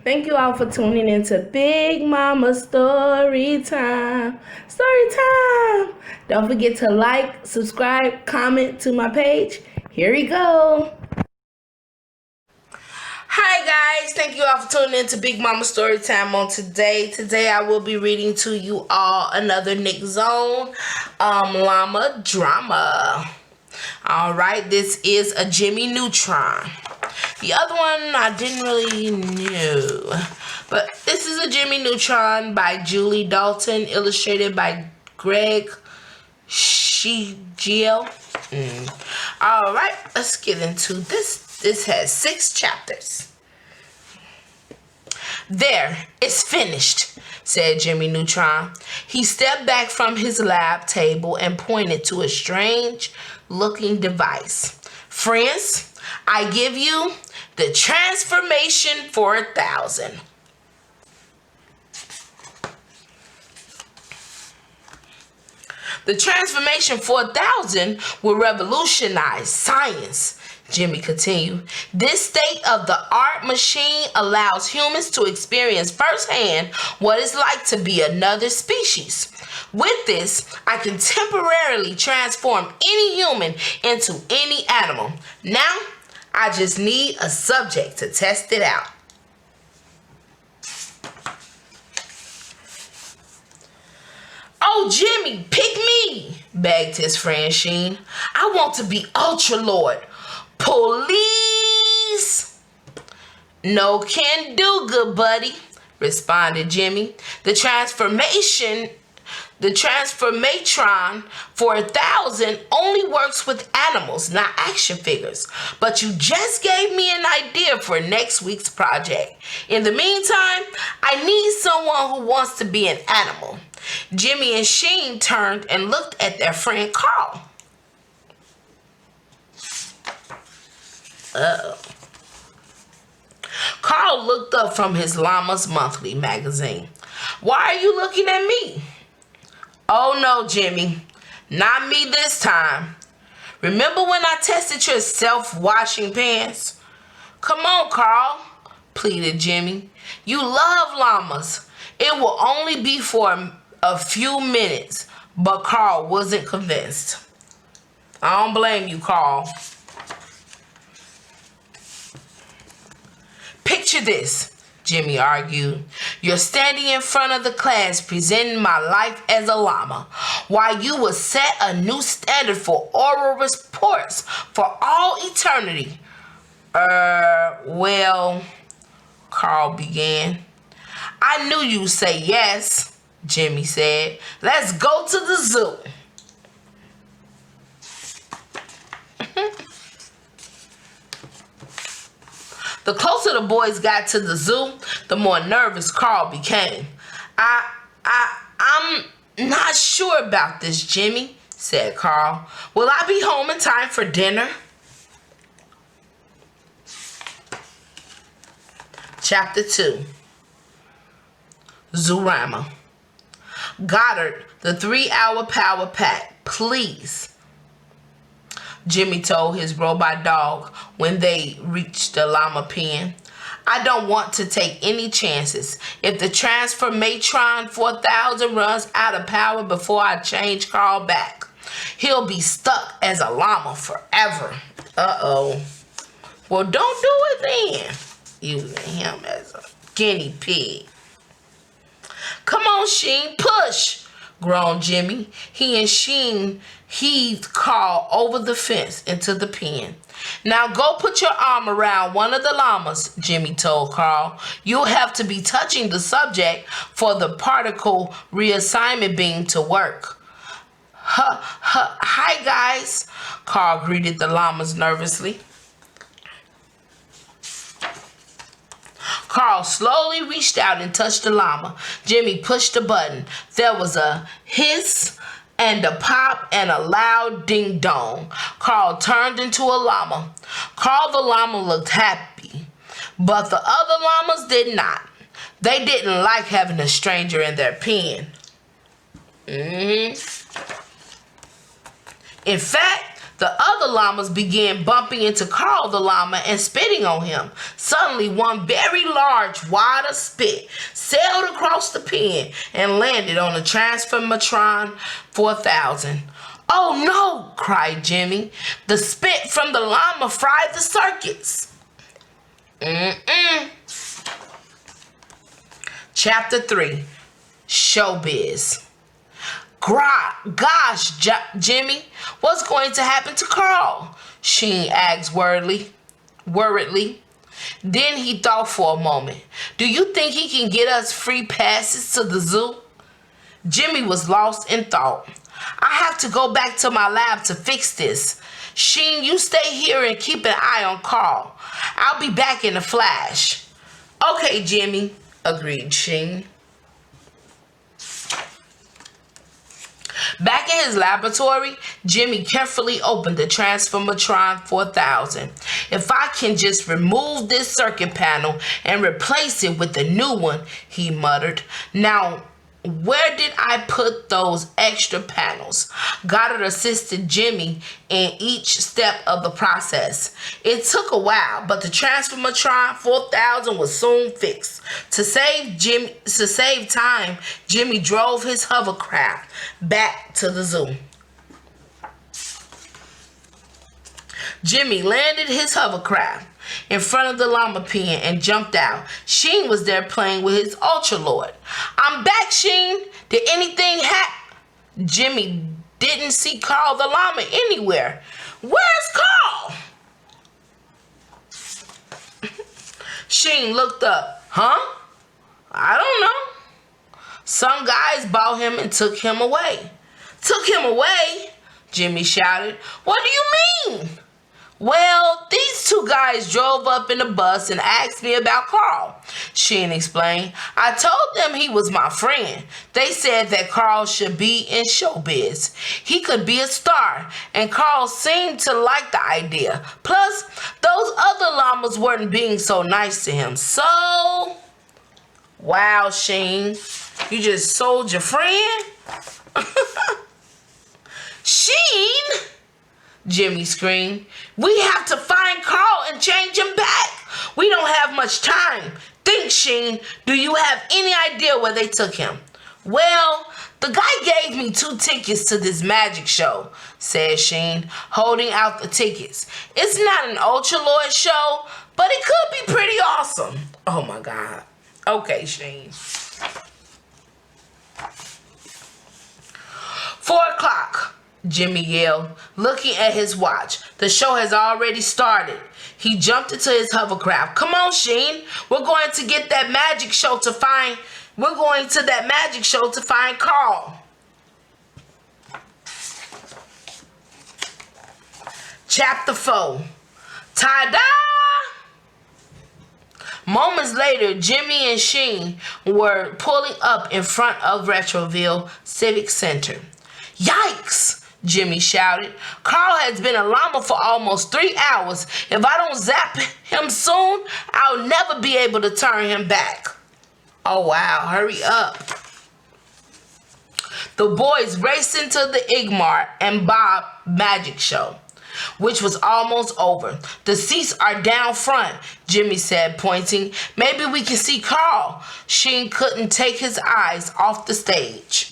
Thank you all for tuning into Big Mama Story Time. Story Time! Don't forget to like, subscribe, comment to my page. Here we go. Hi guys, thank you all for tuning in to Big Mama Story Time on today. Today I will be reading to you all another Nick Zone Llama drama. Alright, this is a Jimmy Neutron. The other one I didn't really know. But this is a Jimmy Neutron by Julie Dalton, illustrated by Greg Shigiel. Alright, let's get into this. This has 6 chapters. There, it's finished, said Jimmy Neutron. He stepped back from his lab table and pointed to a strange-looking device. Friends, I give you the transformation for 1,000. The transformation for 1,000 will revolutionize science, Jimmy continued. This state-of-the-art machine allows humans to experience firsthand what it's like to be another species. With this, I can temporarily transform any human into any animal. Now, I just need a subject to test it out. Oh, Jimmy, pick me, begged his friend Sheen. I want to be Ultra Lord. Police! No can do, good buddy, responded Jimmy. The transformatron for 1,000 only works with animals, not action figures. But you just gave me an idea for next week's project. In the meantime, I need someone who wants to be an animal. Jimmy and Sheen turned and looked at their friend Carl. Uh-oh. Carl looked up from his Llama's Monthly magazine. Why are you looking at me? Oh no, Jimmy. Not me this time. Remember when I tested your self-washing pants? Come on, Carl, pleaded Jimmy. You love llamas. It will only be for a few minutes, but Carl wasn't convinced. I don't blame you, Carl. Picture this, Jimmy argued. You're standing in front of the class presenting my life as a llama, while you will set a new standard for oral reports for all eternity. Well, Carl began. I knew you'd say yes, Jimmy said. Let's go to the zoo. The closer the boys got to the zoo, the more nervous Carl became. I'm not sure about this, Jimmy, said Carl. Will I be home in time for dinner? Chapter 2. Zoorama. Goddard, the 3-hour power pack, please, Jimmy told his robot dog when they reached the llama pen. I don't want to take any chances. If the transformatron 4,000 runs out of power before I change Carl back, he'll be stuck as a llama forever. Uh-oh. Well, don't do it then, using him as a guinea pig. Come on, Sheen, push, groaned Jimmy. He and Sheen heaved Carl over the fence into the pen. Now go put your arm around one of the llamas, Jimmy told Carl. You'll have to be touching the subject for the particle reassignment beam to work. Hi, guys, Carl greeted the llamas nervously. Carl slowly reached out and touched the llama. Jimmy pushed the button. There was a hiss and a pop and a loud ding-dong. Carl turned into a llama. Carl the llama looked happy, but the other llamas did not. They didn't like having a stranger in their pen. In fact, The other llamas began bumping into Carl the llama and spitting on him. Suddenly, one very large wad of spit sailed across the pen and landed on the Transformatron 4000. "Oh no!" cried Jimmy. "The spit from the llama fried the circuits." Chapter 3, Showbiz. "Gosh, Jimmy, what's going to happen to Carl?" Sheen asked worriedly. Then he thought for a moment. "Do you think he can get us free passes to the zoo?" Jimmy was lost in thought. "I have to go back to my lab to fix this. Sheen, you stay here and keep an eye on Carl. I'll be back in a flash." "Okay, Jimmy," agreed Sheen. Back in his laboratory, Jimmy carefully opened the Transformatron 4000. "If I can just remove this circuit panel and replace it with a new one," he muttered. "Now, where did I put those extra panels?" Goddard assisted Jimmy in each step of the process. It took a while, but the Transformatron 4000 was soon fixed. To save time, Jimmy drove his hovercraft back to the zoo. Jimmy landed his hovercraft in front of the llama pen and jumped out. Sheen was there playing with his Ultralord. "I'm back, Sheen. Did anything happen?" Jimmy didn't see Carl the llama anywhere. "Where's Carl?" Sheen looked up. "Huh? I don't know. Some guys bought him and took him away." "Took him away?" Jimmy shouted. "What do you mean?" "Well, these two guys drove up in a bus and asked me about Carl," Sheen explained. "I told them he was my friend. They said that Carl should be in showbiz. He could be a star, and Carl seemed to like the idea. Plus, those other llamas weren't being so nice to him. So..." "Wow, Sheen, you just sold your friend?" "Sheen!" Jimmy screamed. "We have to find Carl and change him back. We don't have much time. Think, Sheen, do you have any idea where they took him?" "Well, the guy gave me 2 tickets to this magic show," said Sheen, holding out the tickets. "It's not an Ultralord show, but it could be pretty awesome." "Oh my God. Okay, Sheen." 4:00. Jimmy yelled, looking at his watch. "The show has already started." He jumped into his hovercraft. "Come on, Sheen. We're going to that magic show to find Carl." Chapter 4. Ta-da! Moments later, Jimmy and Sheen were pulling up in front of Retroville Civic Center. "Yikes!" Jimmy shouted. "Carl has been a llama for almost 3 hours. If I don't zap him soon, I'll never be able to turn him back." "Oh wow, hurry up." The boys raced into the Igmar and Bob magic show, which was almost over. "The seats are down front," Jimmy said, pointing. "Maybe we can see Carl." Sheen couldn't take his eyes off the stage.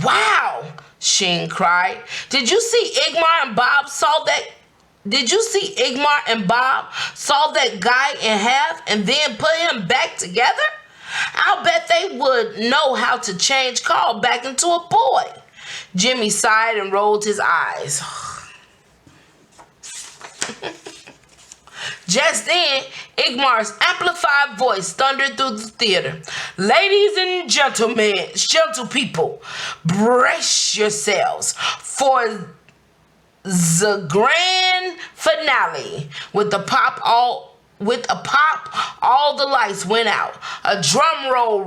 "Wow!" Sheen cried. Did you see Igmar and Bob saw that guy in half and then put him back together? I'll bet they would know how to change Carl back into a boy." Jimmy sighed and rolled his eyes. Just then, Igmar's amplified voice thundered through the theater. "Ladies and gentlemen, gentle people, brace yourselves for the grand finale." With a pop, all the lights went out. A drum roll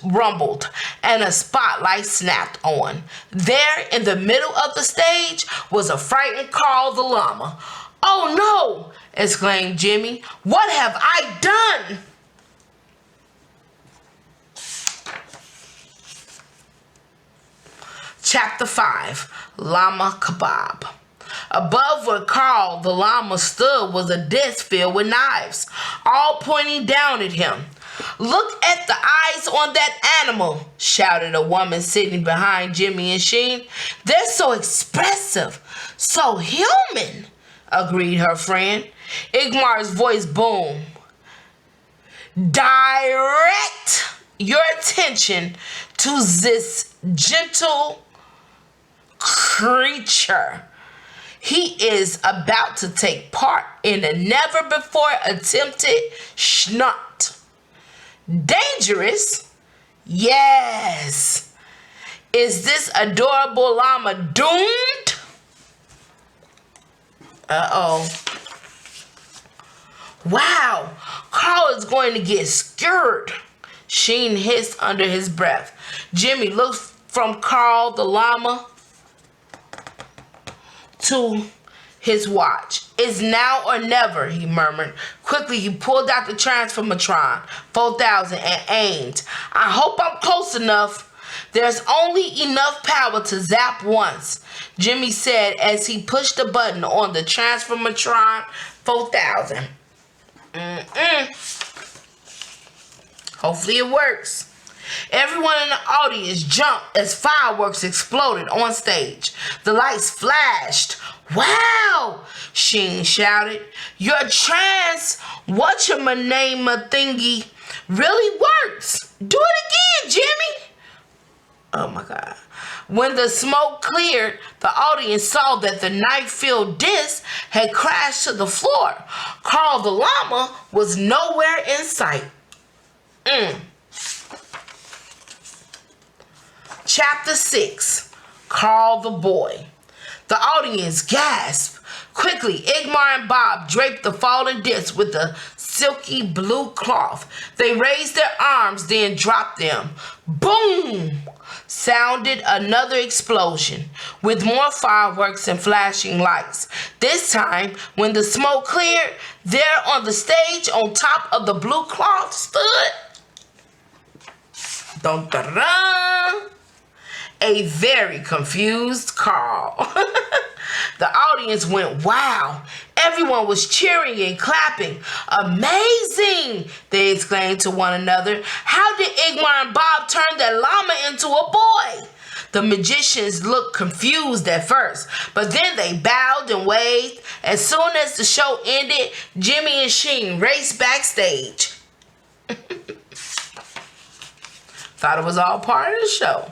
rumbled, and a spotlight snapped on. There, in the middle of the stage, was a frightened Carl the llama. "Oh no!" exclaimed Jimmy. "What have I done?" Chapter 5, Llama Kebab. Above where Carl the llama stood was a disc filled with knives, all pointing down at him. "Look at the eyes on that animal," shouted a woman sitting behind Jimmy and Sheen. "They're so expressive, so human," agreed her friend. Igmar's voice boomed. "Direct your attention to this gentle creature. He is about to take part in a never before attempted schnunt. Dangerous? Yes. Is this adorable llama doomed?" Uh-oh. "Wow, Carl is going to get scared," Sheen hissed under his breath. Jimmy looked from Carl the llama to his watch. "It's now or never," he murmured. Quickly, he pulled out the Transformatron 4000 and aimed. "I hope I'm close enough." "There's only enough power to zap once," Jimmy said as he pushed the button on the Transformatron 4000. Hopefully it works. Everyone in the audience jumped as fireworks exploded on stage. The lights flashed. "Wow!" Sheen shouted. "Your whatchamanama thingy really works. Do it again, Jimmy." Oh my God. When the smoke cleared, the audience saw that the knife-filled disc had crashed to the floor. Carl the llama was nowhere in sight. Chapter 6, Carl the Boy. The audience gasped. Quickly, Igmar and Bob draped the fallen disc with a silky blue cloth. They raised their arms, then dropped them. Boom! Sounded another explosion, with more fireworks and flashing lights. This time, when the smoke cleared, there on the stage on top of the blue cloth stood dun, dun, dun, a very confused Carl. The audience went wow. Everyone was cheering and clapping. "Amazing!" they exclaimed to one another. "How did Igmar and Bob turn that llama into a boy?" The magicians looked confused at first, but then they bowed and waved. As soon as the show ended, Jimmy and Sheen raced backstage. Thought it was all part of the show.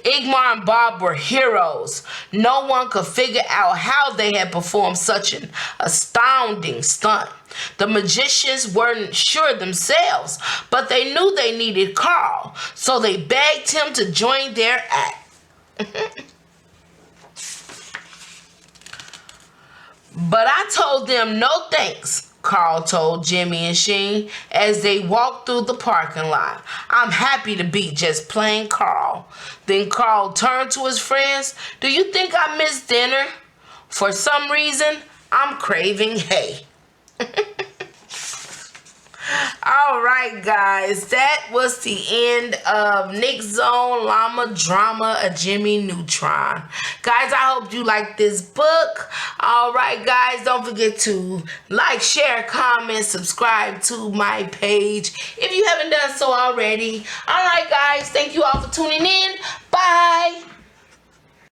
Igmar and Bob were heroes. No one could figure out how they had performed such an astounding stunt. The magicians weren't sure themselves, but they knew they needed Carl, so they begged him to join their act. "But I told them no thanks," Carl told Jimmy and Sheen as they walked through the parking lot. "I'm happy to be just plain Carl." Then Carl turned to his friends. "Do you think I missed dinner? For some reason, I'm craving hay." All right, guys, that was the end of Nick Zone Llama Drama of Jimmy Neutron. Guys, I hope you like this book. All right, guys, don't forget to like, share, comment, subscribe to my page if you haven't done so already. All right, guys, thank you all for tuning in. Bye.